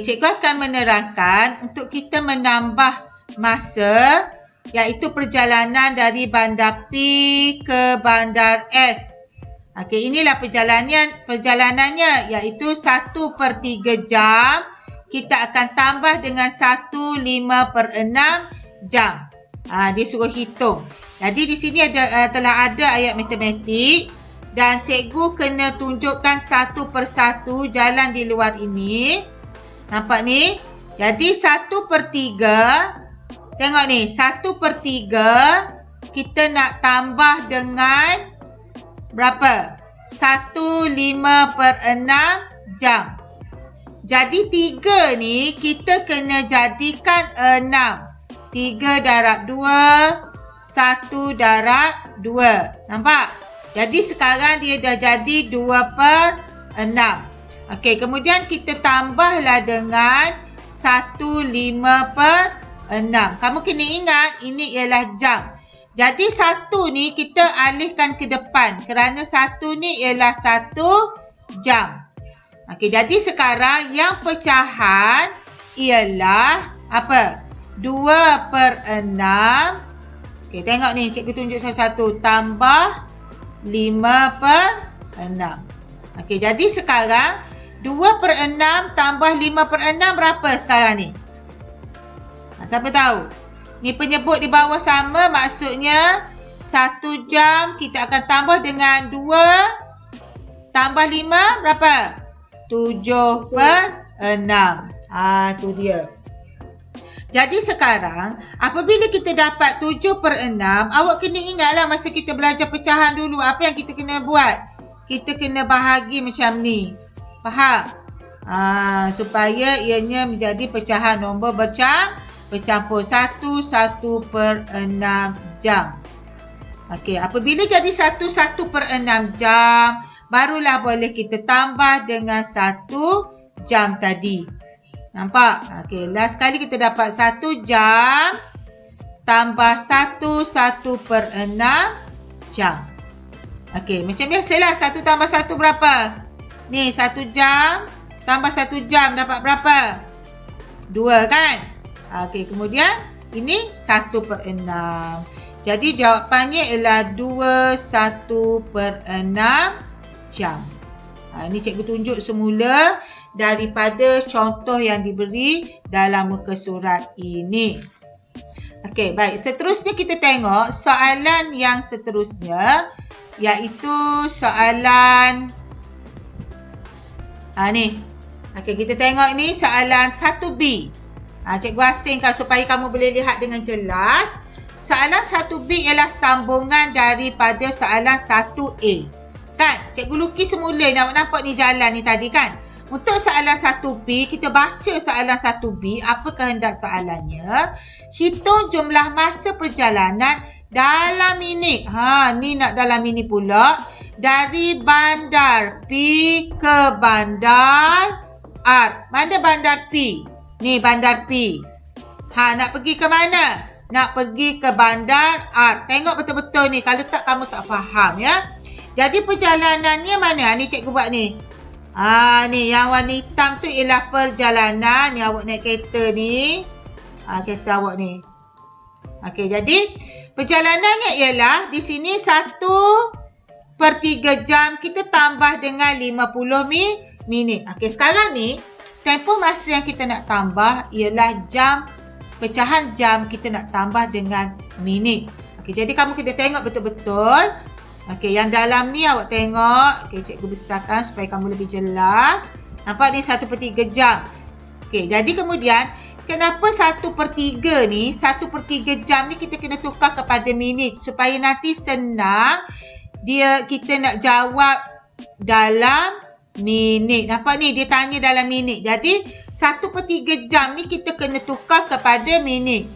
Okey, cikgu akan menerangkan untuk kita menambah masa iaitu perjalanan dari bandar P ke bandar S. Okey, inilah perjalanannya iaitu 1/3 jam. Kita akan tambah dengan 1/5/6 jam. Dia suruh hitung. Jadi di sini telah ada ayat matematik dan cikgu kena tunjukkan satu persatu jalan di luar ini. Nampak ni? Jadi 1/3. Tengok ni, 1/3 kita nak tambah dengan berapa? 1/5/6 jam. Jadi 3 ni kita kena jadikan 6. 3 darab 2, 1 darab 2. Nampak? Jadi sekarang dia dah jadi 2/6. Okey, kemudian kita tambahlah dengan 1/5/6. Kamu kena ingat, ini ialah jam. Jadi 1 ni kita alihkan ke depan kerana 1 ni ialah 1 jam. Okey, jadi sekarang yang pecahan ialah apa? 2/6. Okey, tengok ni, cikgu tunjuk satu-satu. Tambah 5/6. Okey, jadi sekarang 2/6 tambah 5/6 berapa sekarang ni? Siapa tahu? Ni penyebut di bawah sama, maksudnya 1 jam kita akan tambah dengan 2 tambah 5 berapa? 7/6. Tu dia. Jadi sekarang apabila kita dapat 7/6, awak kena ingatlah masa kita belajar pecahan dulu, apa yang kita kena buat? Kita kena bahagi macam ni. Faham? Supaya ianya menjadi pecahan nombor bercampur 1/6 jam. Okey, apabila jadi 1/6 jam, barulah boleh kita tambah dengan 1 jam tadi. Nampak? Okey, last kali kita dapat 1 jam tambah 1/6 jam. Okey, macam biasalah 1 tambah 1 berapa? Ni 1 jam tambah 1 jam dapat berapa? 2 kan? Okey, kemudian ini 1/6. Jadi jawapannya ialah 21/6 jam. Ini cikgu tunjuk semula daripada contoh yang diberi dalam muka surat ini. Okey, baik. Seterusnya kita tengok soalan yang seterusnya iaitu soalan ni. Okey, kita tengok ni soalan 1B. Cikgu asingkan supaya kamu boleh lihat dengan jelas. Soalan 1B ialah sambungan daripada soalan 1A. Kan? Cikgu lukis semula nampak ni jalan ni tadi kan? Untuk soalan 1B, kita baca soalan 1B, apa kehendak soalannya? Hitung jumlah masa perjalanan dalam minit. Ni nak dalam minit pula. Dari bandar P ke bandar R. Mana bandar P? Ni bandar P. Nak pergi ke mana? Nak pergi ke bandar R. Tengok betul-betul ni. Kalau tak, kamu tak faham ya. Jadi perjalanannya mana? Ni cikgu buat ni. Ni yang warna hitam tu ialah perjalanan. Ni awak naik kereta ni. Kereta awak ni. Okey, jadi perjalanannya ialah di sini 1/3 jam kita tambah dengan 50 minit. Okey, sekarang ni tempoh masa yang kita nak tambah ialah jam. Pecahan jam kita nak tambah dengan minit. Okey, jadi kamu kena tengok betul-betul. Okey, yang dalam ni awak tengok. Okey, cikgu besarkan supaya kamu lebih jelas. Nampak ni 1/3 jam. Okey, jadi kemudian kenapa 1/3 ni, 1/3 jam ni kita kena tukar kepada minit supaya nanti senang kita nak jawab dalam minit. Nampak ni dia tanya dalam minit. Jadi 1/3 jam ni kita kena tukar kepada minit.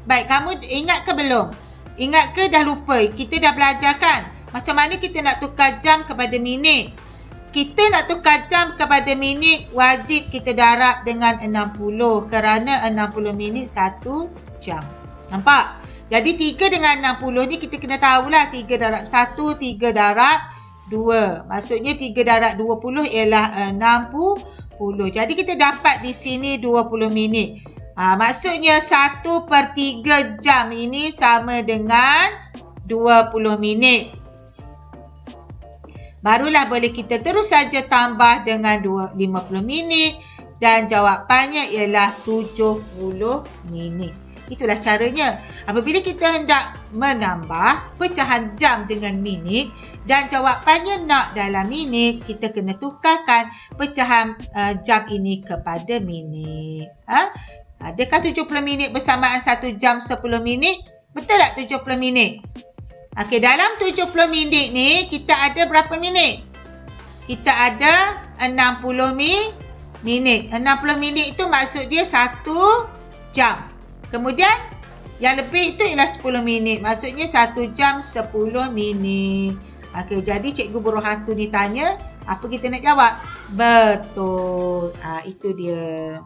Baik, kamu ingat ke belum? Ingat ke dah lupa? Kita dah belajar kan? Macam mana kita nak tukar jam kepada minit? Kita nak tukar jam kepada minit, wajib kita darab dengan 60 kerana 60 minit 1 jam. Nampak? Jadi 3 dengan 60 ni kita kena tahulah 3 darab 1, 3 darab 2. Maksudnya 3 darab 20 ialah 60. Jadi kita dapat di sini 20 minit. Maksudnya 1/3 jam ini sama dengan 20 minit. Barulah boleh kita terus saja tambah dengan 50 minit dan jawapannya ialah 70 minit. Itulah caranya. Apabila kita hendak menambah pecahan jam dengan minit dan jawapannya nak dalam minit, kita kena tukarkan pecahan jam ini kepada minit. Adakah 70 minit bersamaan 1 jam 10 minit? Betul tak 70 minit? Okey, dalam 70 minit ni kita ada berapa minit? Kita ada 60 minit. 60 minit itu maksud dia 1 jam. Kemudian yang lebih itu ialah 10 minit. Maksudnya 1 jam 10 minit. Okey, jadi Cikgu Buruh Hantu ni tanya, apa kita nak jawab? Betul. Itu dia.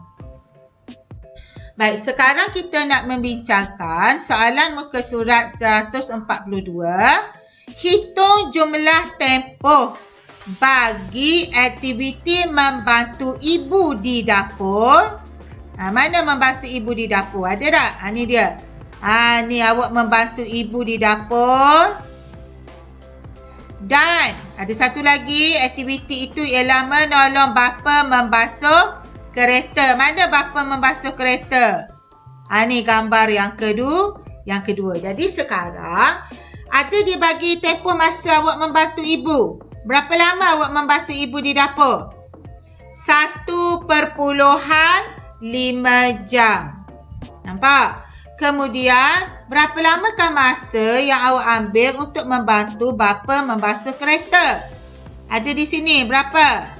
Baik, sekarang kita nak membincangkan soalan muka surat 142. Hitung jumlah tempoh bagi aktiviti membantu ibu di dapur. Mana membantu ibu di dapur? Ada tak? Ni dia. Ni awak membantu ibu di dapur. Dan ada satu lagi aktiviti itu ialah menolong bapa membasuh kereta. Mana bapa membasuh kereta? Ni gambar yang kedua. Jadi sekarang ada dia bagi tempoh masa awak membantu ibu. Berapa lama awak membantu ibu di dapur? 1/5 jam. Nampak? Kemudian berapa lamakah masa yang awak ambil untuk membantu bapa membasuh kereta? Ada di sini berapa?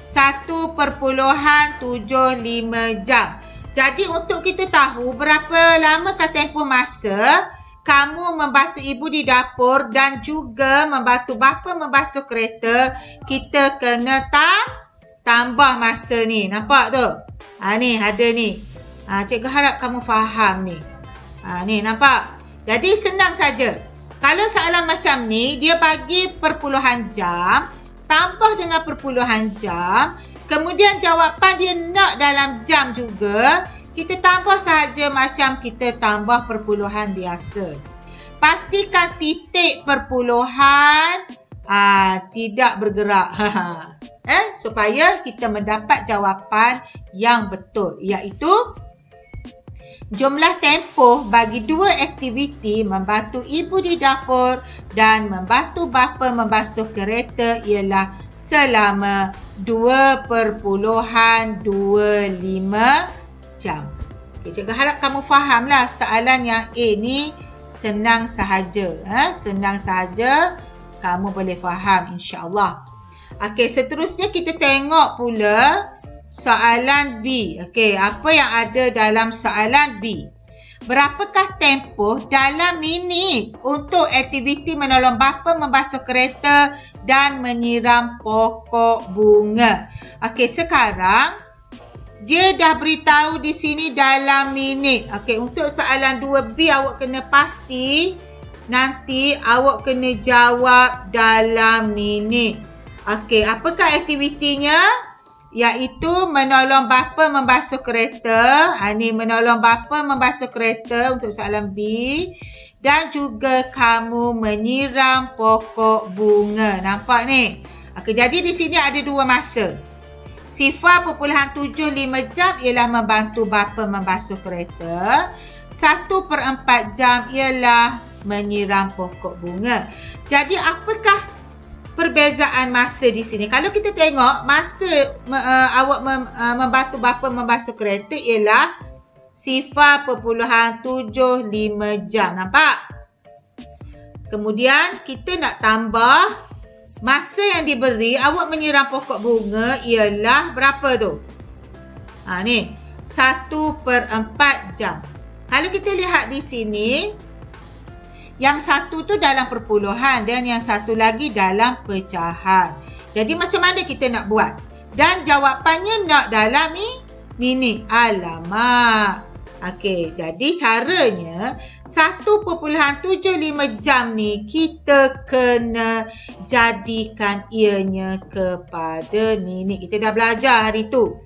1/75 jam. Jadi untuk kita tahu berapa lamakah tempoh masa kamu membantu ibu di dapur dan juga membantu bapa membasuh kereta, kita kena tambah masa ni. Nampak tu? Ni ada ni. Cikgu harap kamu faham ni. Ni nampak? Jadi senang saja. Kalau soalan macam ni, dia bagi perpuluhan jam, tambah dengan perpuluhan jam, kemudian jawapan dia nak dalam jam juga, kita tambah sahaja macam kita tambah perpuluhan biasa. Pastikan titik perpuluhan tidak bergerak. Supaya kita mendapat jawapan yang betul, iaitu jumlah tempoh bagi dua aktiviti membantu ibu di dapur dan membantu bapa membasuh kereta ialah selama 2.25 jam. Cikgu harap kamu fahamlah soalan yang A ni senang sahaja. Senang sahaja, kamu boleh faham insya-Allah. Okey, seterusnya kita tengok pula soalan B. Okey, apa yang ada dalam soalan B? Berapakah tempoh dalam minit untuk aktiviti menolong bapa membasuh kereta dan menyiram pokok bunga? Okey, sekarang dia dah beritahu di sini dalam minit. Okey, untuk soalan 2B awak kena pasti nanti awak kena jawab dalam minit. Okey, apakah aktivitinya? Iaitu menolong bapa membasuh kereta. Ni menolong bapa membasuh kereta untuk soalan B. Dan juga kamu menyiram pokok bunga. Nampak ni? Okey, jadi di sini ada dua masa. 0.75 jam ialah membantu bapa membasuh kereta. 1/4 jam ialah menyiram pokok bunga. Jadi apakah perbezaan masa di sini? Kalau kita tengok masa awak membantu bapa membasuh kereta ialah 0.75 jam. Nampak? Kemudian kita nak tambah masa yang diberi awak menyiram pokok bunga ialah berapa tu? Ni 1/4 jam. Kalau kita lihat di sini, yang satu tu dalam perpuluhan dan yang satu lagi dalam pecahan. Jadi macam mana kita nak buat? Dan jawapannya nak dalam minit. Alamak. Okey, jadi caranya 1.75 jam ni kita kena jadikan ianya kepada minit. Kita dah belajar hari tu.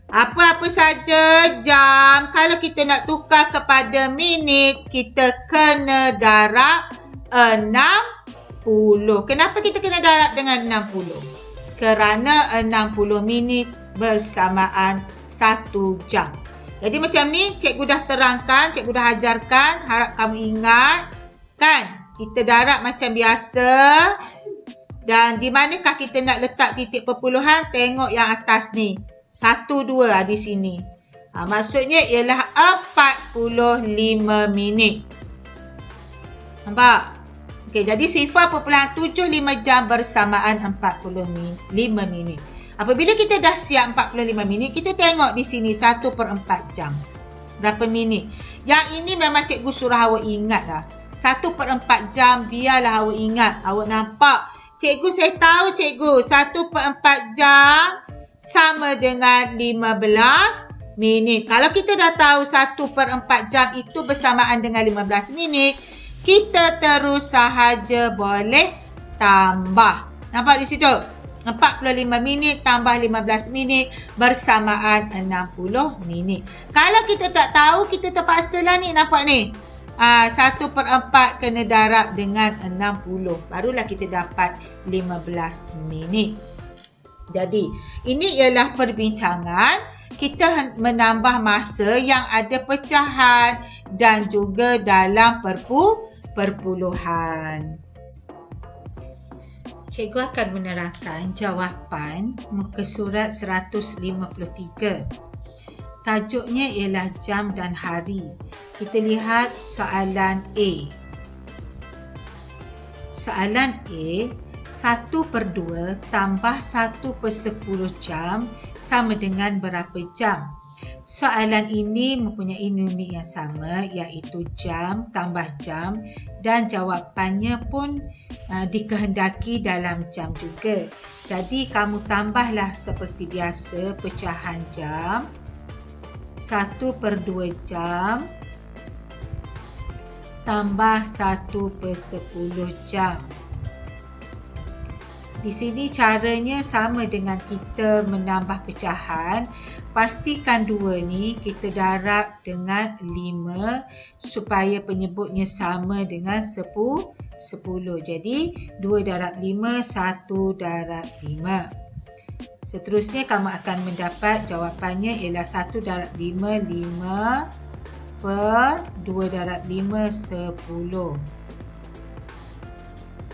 Apa-apa saja jam, kalau kita nak tukar kepada minit, kita kena darab 60. Kenapa kita kena darab dengan 60? Kerana 60 minit bersamaan 1 jam. Jadi macam ni cikgu dah terangkan, cikgu dah ajarkan, harap kamu ingat kan. Kita darab macam biasa. Dan di manakah kita nak letak titik perpuluhan? Tengok yang atas ni. 1, 2 di sini. Maksudnya ialah 45 minit. Nampak? Okey, jadi 0.75 jam bersamaan 45 minit. Apabila kita dah siap 45 minit, kita tengok di sini 1/4 jam. Berapa minit? Yang ini memang cikgu suruh awak ingat lah. 1/4 jam biarlah awak ingat. Awak nampak? Cikgu saya tahu cikgu. 1/4 jam sama dengan 15 minit. Kalau kita dah tahu 1/4 jam itu bersamaan dengan 15 minit, kita terus sahaja boleh tambah. Nampak di situ? 45 minit tambah 15 minit bersamaan 60 minit. Kalau kita tak tahu, kita terpaksalah ni, nampak ni. 1/4 kena darab dengan 60. Barulah kita dapat 15 minit. Jadi, ini ialah perbincangan. Kita menambah masa yang ada pecahan dan juga dalam perpuluhan. Cikgu akan menerangkan jawapan muka surat 153. Tajuknya ialah jam dan hari. Kita lihat soalan A. Soalan A, 1/2 tambah 1/10 jam sama dengan berapa jam? Soalan ini mempunyai unit yang sama, iaitu jam tambah jam, dan jawapannya pun dikehendaki dalam jam juga. Jadi kamu tambahlah seperti biasa pecahan jam. 1/2 jam tambah 1/10 jam. Di sini caranya sama dengan kita menambah pecahan. Pastikan 2 ni kita darab dengan 5 supaya penyebutnya sama dengan 10. Jadi 2 darab 5, 1 darab 5. Seterusnya kamu akan mendapat jawapannya ialah 1 darab 5, 5 per 2 darab 5, 10.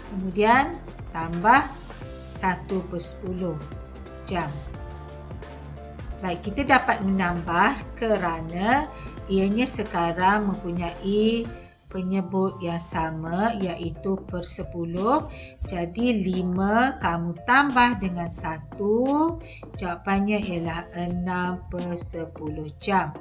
Kemudian tambah 1/10 jam. Baik, kita dapat menambah kerana ianya sekarang mempunyai penyebut yang sama, iaitu per 10. Jadi 5 kamu tambah dengan 1, jawapannya ialah 6/10 jam.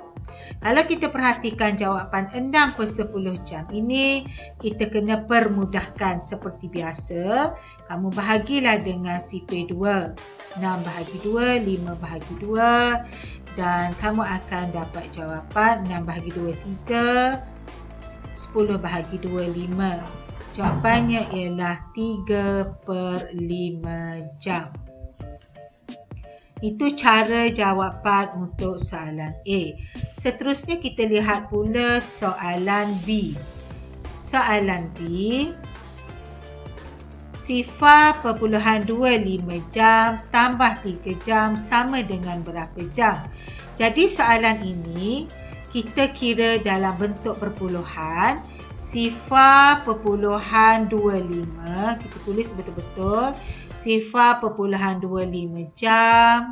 Kalau kita perhatikan jawapan 6/10 jam ini, kita kena permudahkan seperti biasa. Kamu bahagilah dengan sifar 2. 6 bahagi 2, 5 bahagi 2. Dan kamu akan dapat jawapan 6 bahagi 2, 3. 10 bahagi 2, 5. Jawapannya ialah 3/5 jam. Itu cara jawapan untuk soalan A. Seterusnya kita lihat pula soalan B. Soalan B, 0.25 jam tambah 3 jam sama dengan berapa jam? Jadi soalan ini kita kira dalam bentuk perpuluhan. 0.25, kita tulis betul-betul 0.25 jam.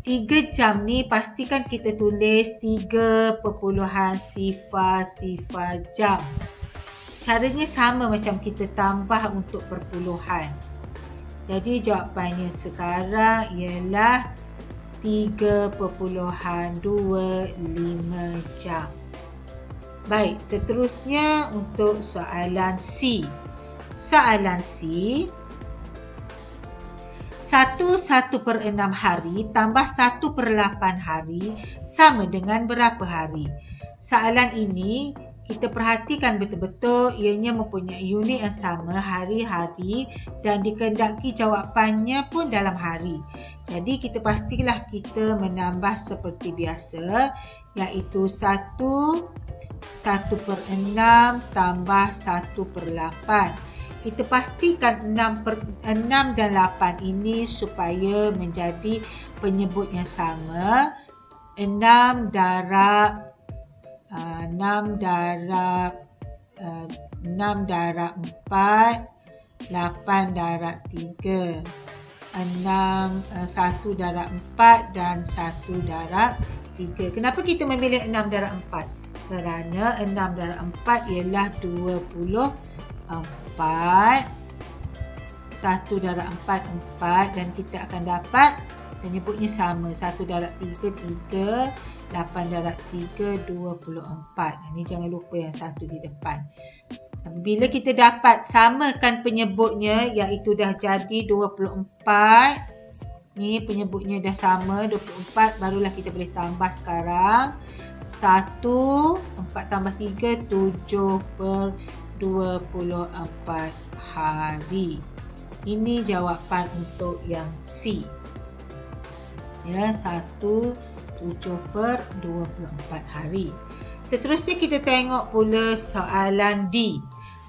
3 jam ni pastikan kita tulis 3.00 jam. Caranya sama macam kita tambah untuk perpuluhan. Jadi jawapannya sekarang ialah 3.25 jam. Baik, seterusnya untuk soalan C. Soalan C, 1/6 hari tambah 1/8 hari sama dengan berapa hari? Soalan ini kita perhatikan betul-betul, ianya mempunyai unit yang sama, hari-hari, dan dikehendaki jawapannya pun dalam hari. Jadi kita pastilah kita menambah seperti biasa, iaitu 1/6 tambah 1/8. Kita pastikan 6 dan 8 ini supaya menjadi penyebut yang sama. 6 darab 4, 8 darab 3. 1 darab 4 dan 1 darab 3. Kenapa kita memilih 6 darab 4? Kerana 6 darab 4 ialah 24. 1 darab 4, 4, dan kita akan dapat penyebutnya sama. 1 darab 3, 3. 8 darab 3, 24. Ini jangan lupa yang satu di depan. Bila kita dapat samakan penyebutnya, iaitu dah jadi 24. Ni penyebutnya dah sama 24, barulah kita boleh tambah sekarang. 1, 4 tambah 3, 7/24 hari. Ini jawapan untuk yang C. Ya, 7/24 hari. Seterusnya kita tengok pula soalan D.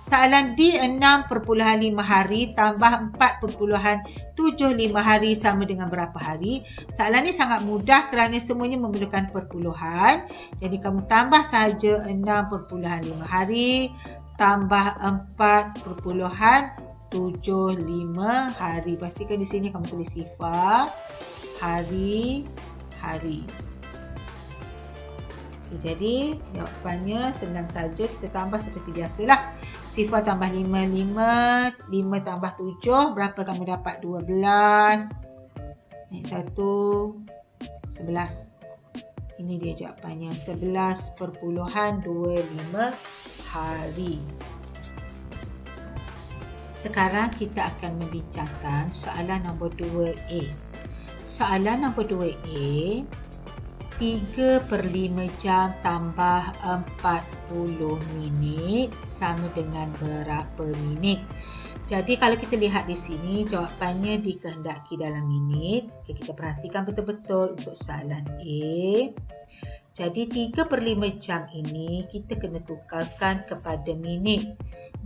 Soalan D, 6/5 hari tambah 4/75 hari sama dengan berapa hari? Soalan ni sangat mudah kerana semuanya memerlukan perpuluhan. Jadi kamu tambah saja 6/5 hari tambah 4/75 hari. Pastikan di sini kamu tulis sifar hari. Jadi jawapannya senang saja, kita tambah seperti biasalah. Sifar tambah 5 tambah 7, berapa kamu dapat? 12. Naik 1, 11. Ini dia jawapannya, 11/25 hari. Sekarang kita akan membincangkan soalan nombor 2A. Soalan nombor 2A, 3/5 jam tambah 40 minit sama dengan berapa minit? Jadi kalau kita lihat di sini, jawapannya dikehendaki dalam minit. Okay, kita perhatikan betul-betul untuk soalan A. Jadi 3/5 jam ini kita kena tukarkan kepada minit.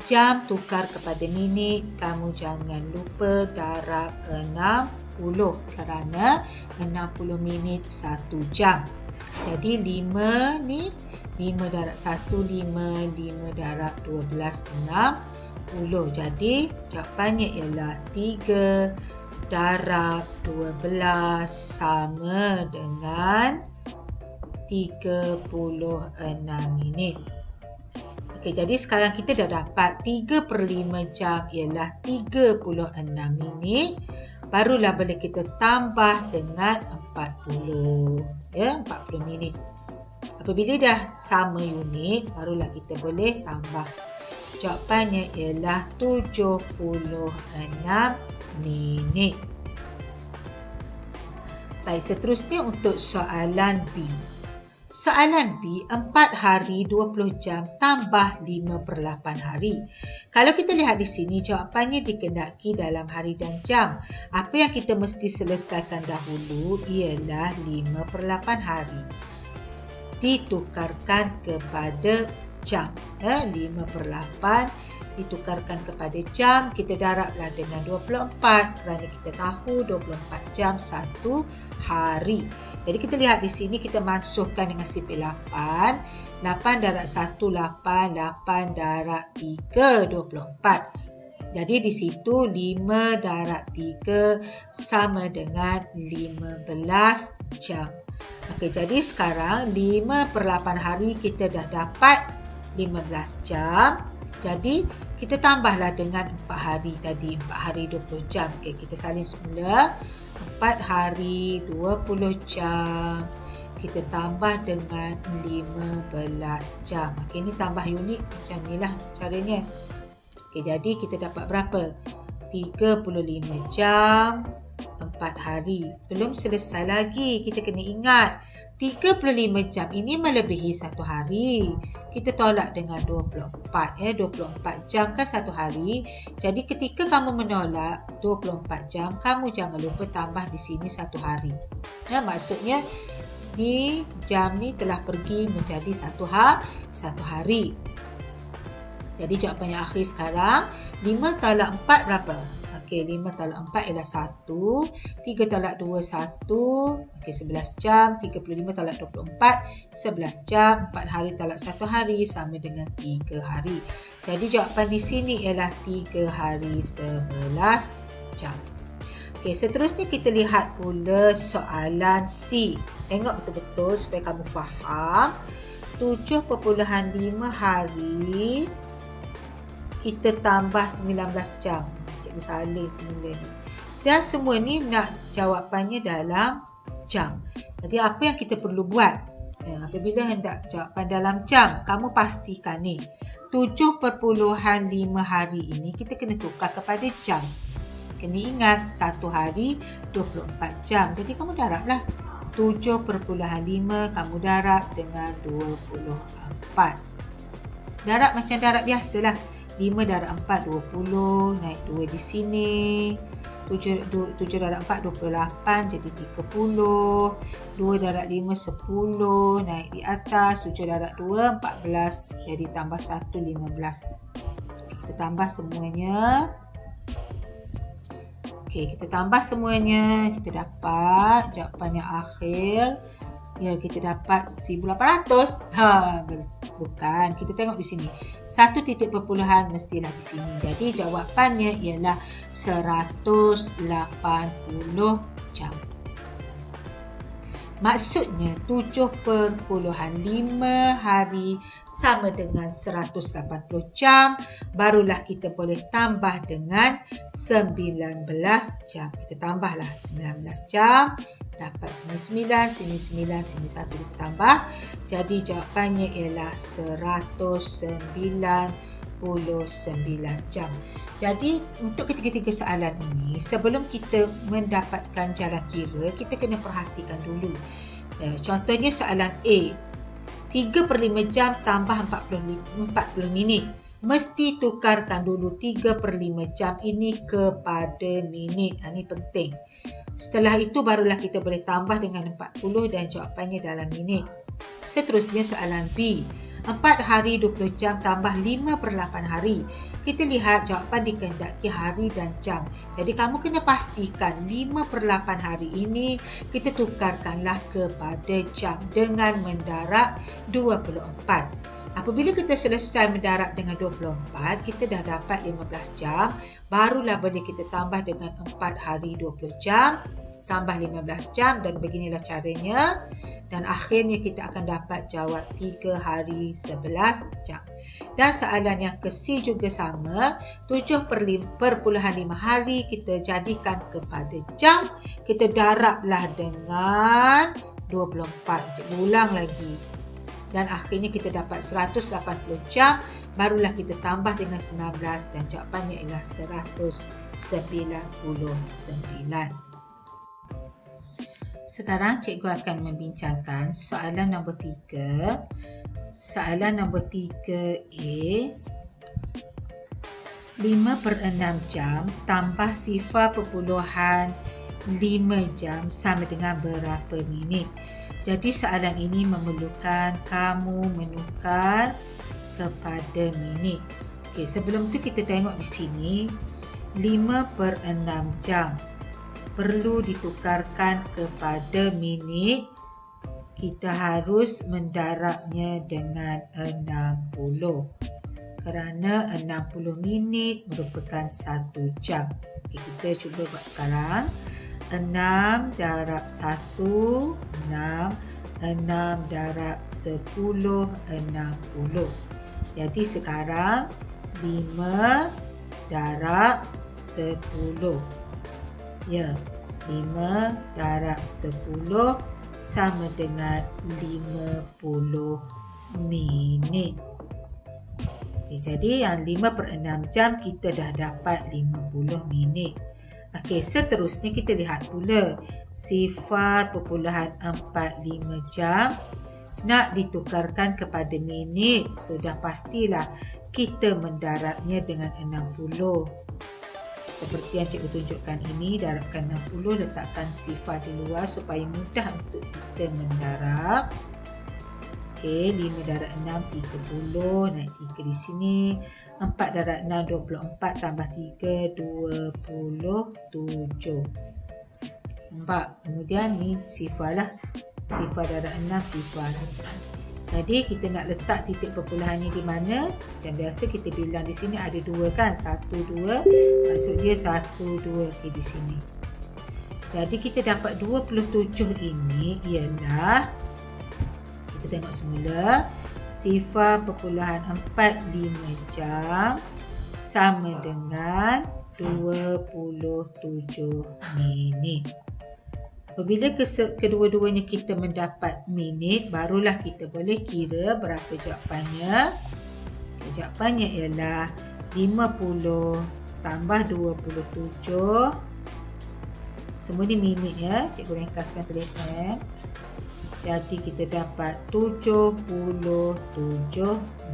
Jam tukar kepada minit, kamu jangan lupa darab 60 kerana 60 minit 1 jam. Jadi 5 ni, 5 darab 1, 5 darab 12, 60. Jadi jawapannya ialah 3 darab 12 sama dengan 36 minit. Okey, jadi sekarang kita dah dapat 3/5 jam ialah 36 minit. Barulah boleh kita tambah dengan 40. Ya, 40 minit. Apabila dah sama unit, barulah kita boleh tambah. Jawapannya ialah 76 minit. Baik, seterusnya untuk soalan B. Soalan B, 4 hari 20 jam tambah 5/8 hari. Kalau kita lihat di sini, jawapannya dikehendaki dalam hari dan jam. Apa yang kita mesti selesaikan dahulu ialah 5/8 hari. Ditukarkan kepada jam. 5/8 ditukarkan kepada jam, kita darablah dengan 24 kerana kita tahu 24 jam 1 hari. Jadi kita lihat di sini, kita masukkan dengan sifar 8. 8 darab 1, 8. 8 darab 3, 24. Jadi di situ 5 darab 3 sama dengan 15 jam. Okey, jadi sekarang 5/8 hari kita dah dapat 15 jam. Jadi kita tambahlah dengan 4 hari tadi, 4 hari 20 jam. Okey, kita salin semula. 4 hari 20 jam. Kita tambah dengan 15 jam. Okey, ini tambah unit macam inilah caranya. Okey, jadi kita dapat berapa? 35 jam 4 hari. Belum selesai lagi. Kita kena ingat 35 jam ini melebihi 1 hari. Kita tolak dengan 24 ya. 24 jam kan 1 hari. Jadi ketika kamu menolak 24 jam, kamu jangan lupa tambah di sini 1 hari. Ya, maksudnya di jam ni telah pergi menjadi 1 hari. Jadi jawapan yang akhir sekarang 5 tolak 4 berapa? Okey, 5 tolak 4 ialah 1. 3 tolak 2, 1. Okey, 11 jam. 35 tolak 24, 11 jam. 4 hari tolak 1 hari sama dengan 3 hari. Jadi jawapan di sini ialah 3 hari 11 jam. Okey, seterusnya kita lihat pula soalan C. Tengok betul-betul supaya kamu faham. 7.5 hari kita tambah 19 jam. Cikgu salin semula ni. Dan semua ni nak jawapannya dalam jam. Jadi apa yang kita perlu buat? Apabila hendak jawapan dalam jam, kamu pastikan ni 7.5 hari ini kita kena tukar kepada jam. Kena ingat 1 hari 24 jam. Jadi kamu darablah 7.5 kamu darab dengan 24. Darab macam darab biasalah. 5 darab 4, 20. Naik 2 di sini. 7 darab 4, 28. Jadi 30. 2 darab 5, 10. Naik di atas. 7 darab 2, 14. Jadi tambah 1, 15. Kita tambah semuanya. Okey, kita tambah semuanya. Kita dapat jawapan yang akhir. Ya, kita dapat 1800. Bukan. Kita tengok di sini. 1 titik perpuluhan mestilah di sini. Jadi jawapannya ialah 180 jam. Maksudnya 7.5 hari sama dengan 180 jam. Barulah kita boleh tambah dengan 19 jam. Kita tambahlah 19 jam. Dapat sini 9, sini 9, sini 1 kita tambah. Jadi jawapannya ialah 199 jam. Jadi untuk ketiga-tiga soalan ini, sebelum kita mendapatkan jalan kira, kita kena perhatikan dulu. Contohnya soalan A. 3/5 jam tambah 40 minit. Mesti tukarkan dulu 3/5 jam ini kepada minit. Ini penting. Setelah itu barulah kita boleh tambah dengan 40 dan jawapannya dalam minit. Seterusnya soalan B. 4 hari 20 jam tambah 5/8 hari. Kita lihat jawapan dikehendaki hari dan jam. Jadi kamu kena pastikan 5/8 hari ini kita tukarkanlah kepada jam dengan mendarab 24. Apabila kita selesai mendarab dengan 24, kita dah dapat 15 jam. Barulah boleh kita tambah dengan 4 hari 20 jam. Tambah 15 jam dan beginilah caranya. Dan akhirnya kita akan dapat jawab 3 hari 11 jam. Dan soalan yang ke C juga sama. 7.5 hari kita jadikan kepada jam. Kita darablah dengan 24. Cikgu ulang lagi. Dan akhirnya kita dapat 180 jam. Barulah kita tambah dengan 19 dan jawapannya ialah 199. Sekarang cikgu akan membincangkan soalan nombor 3. Soalan nombor 3A. 5/6 jam tambah 0.5 jam sama dengan berapa minit? Jadi soalan ini memerlukan kamu menukar kepada minit. Okey, sebelum tu kita tengok di sini 5/6 jam perlu ditukarkan kepada minit. Kita harus mendarabnya dengan 60. Kerana 60 minit merupakan 1 jam. Okey, kita cuba buat sekarang. 6 darab 1, 6. 6 darab 10, 60. Jadi sekarang 5 darab 10. Ya, 5 darab 10 sama dengan 50 minit. Okay, jadi yang 5/6 jam kita dah dapat 50 minit. Okey, seterusnya kita lihat pula 0.45 jam nak ditukarkan kepada minit. Sudah pastilah kita mendarabnya dengan 60. Seperti yang cikgu tunjukkan ini, darabkan 60, letakkan sifar di luar supaya mudah untuk kita mendarab. Okey, 5 darab 6, 30. Naik 3 di sini. 4 darab 6, 24. Tambah 3, 27. Nampak? Kemudian ni sifar lah. Sifar darab 6, sifar. Jadi kita nak letak titik perpuluhan ni di mana? Macam biasa kita bilang di sini ada 2 kan? 1, 2. Maksud dia 1, 2. Okey, di sini. Jadi kita dapat 27 ini ialah, kita tengok semula, 0.45 jam sama dengan 27 minit. Apabila kedua-duanya kita mendapat minit, barulah kita boleh kira berapa jawapannya. Jawapannya ialah 50 tambah 27. Semua ni minit ya. Cikgu ringkaskan terlihat. Jadi kita dapat 77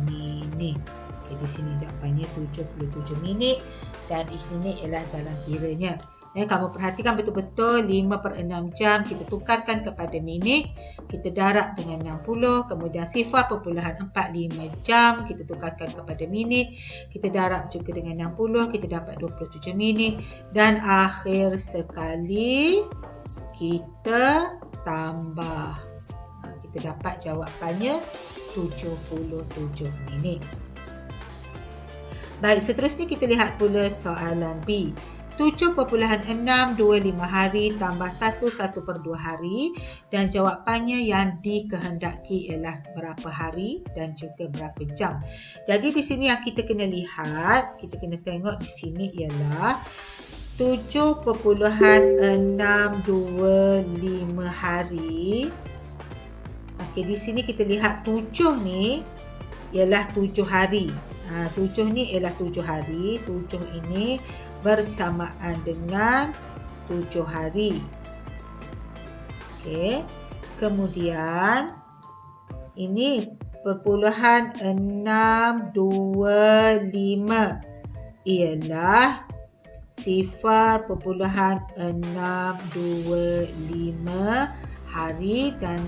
minit. Okay, di sini jawapannya 77 minit dan di sini ialah jalan kiranya. Kamu perhatikan betul-betul 5/6 jam kita tukarkan kepada minit, kita darab dengan 60, kemudian 0.45 jam kita tukarkan kepada minit, kita darab juga dengan 60, kita dapat 27 minit dan akhir sekali kita tambah. Kita dapat jawapannya 77 minit. Baik, seterusnya kita lihat pula soalan B. 7.625 hari tambah 1/2 hari dan jawapannya yang dikehendaki ialah berapa hari dan juga berapa jam. Jadi di sini yang kita kena lihat, kita kena tengok di sini ialah 7.625 hari. Okey, di sini kita lihat 7 ni ialah 7 hari. 7 ni ialah 7 hari. 7 ini bersamaan dengan 7 hari. Okey. Kemudian ini perpuluhan 625 ialah 0.625 hari dan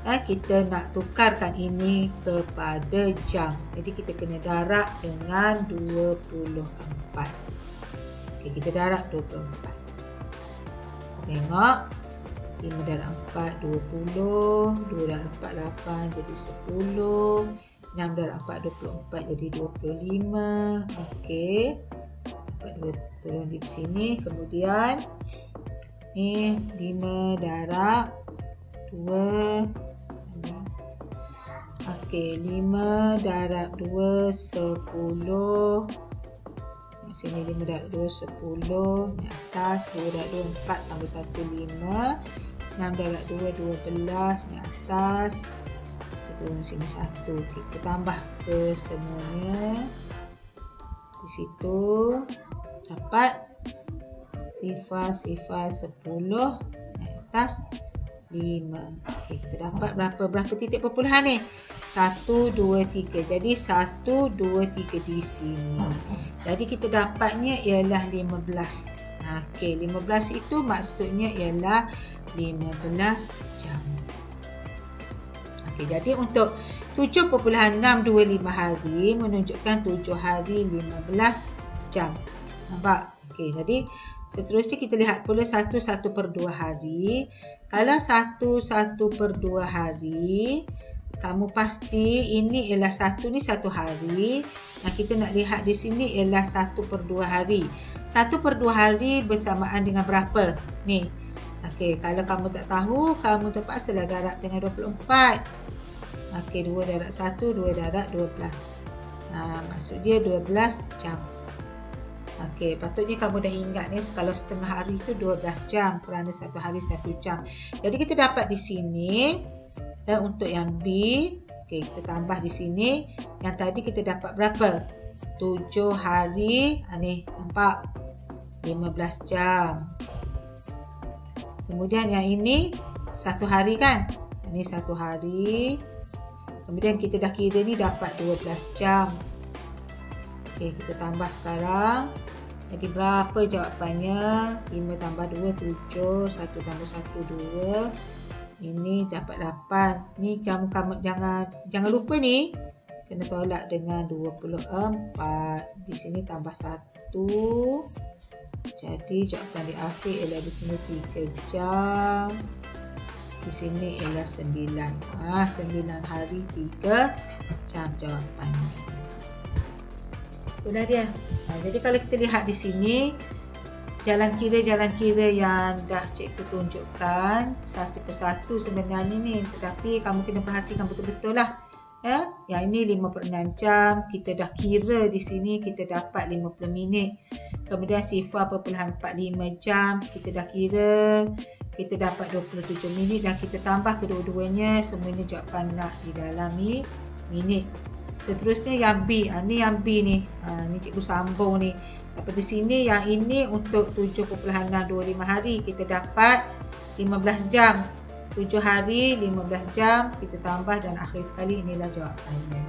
kita nak tukarkan ini kepada jam. Jadi kita kena darab dengan 24. Okey, kita darab 24. Tengok. 5 darab 4, 20. 2 darab 4, 8. Jadi 10. 6 darab 4, 24. Jadi 25. Okey. Dapat 2 turun di sini. Kemudian ni 5 darab 2. Okey, 5 darab 2, 10. Sini 5 darab 2, 10. Ni atas, 2 darab 2, 4 tambah 1, 5. 6 darab 2, 12. Ni atas. Kita turun sini 1. Kita tambah ke semuanya. Di situ dapat sifar 10. Ni atas 5. Okey, kita dapat berapa titik perpuluhan ni? 1, 2, 3. Jadi 1, 2, 3 di sini. Jadi kita dapatnya ialah 15. Okey, 15 itu maksudnya ialah 15 jam. Okey, jadi untuk 7.625 hari menunjukkan 7 hari 15 jam. Nampak? Okey, jadi seterusnya kita lihat pula 1/2 hari. Kalau 1/2 hari, kamu pasti ini ialah 1 ni 1 hari. Nah, kita nak lihat di sini ialah 1/2 hari. 1/2 hari bersamaan dengan berapa? Ni. Okey, kalau kamu tak tahu, kamu terpaksalah darab dengan 24. Okey, 2 darab 1, 2 darab 12. Maksud dia 12 jam. Okey, patutnya kamu dah ingat ni kalau setengah hari tu 12 jam kerana satu hari 1 jam. Jadi kita dapat di sini untuk yang B, okey, kita tambah di sini. Yang tadi kita dapat berapa? 7 hari. Ni nampak? 15 jam. Kemudian yang ini 1 hari kan? Ini 1 hari. Kemudian kita dah kira ni dapat 12 jam. Okey, kita tambah sekarang. Jadi berapa jawapannya? 5 tambah 2, 7. 1 tambah 1, 2. Ini dapat 8. Ni kamu jangan lupa ni. Kena tolak dengan 24. Di sini tambah 1. Jadi jawapan di akhir ialah di sini 3 jam. Di sini ialah 9. 9 hari 3 jam jawapannya. Itulah dia. Jadi kalau kita lihat di sini, jalan kira yang dah cikgu tunjukkan satu persatu sebenarnya ni. Tetapi kamu kena perhatikan betul-betul lah. Yang ini 56 jam. Kita dah kira di sini kita dapat 50 minit. Kemudian 0.45 jam. Kita dah kira. Kita dapat 27 minit dan kita tambah kedua-duanya. Semuanya jawapan nak di dalam minit. Seterusnya yang B. Ni yang B ni. Ni cikgu sambung ni. Daripada sini yang ini untuk 7.625 hari kita dapat 15 jam. 7 hari 15 jam kita tambah dan akhir sekali inilah jawapannya.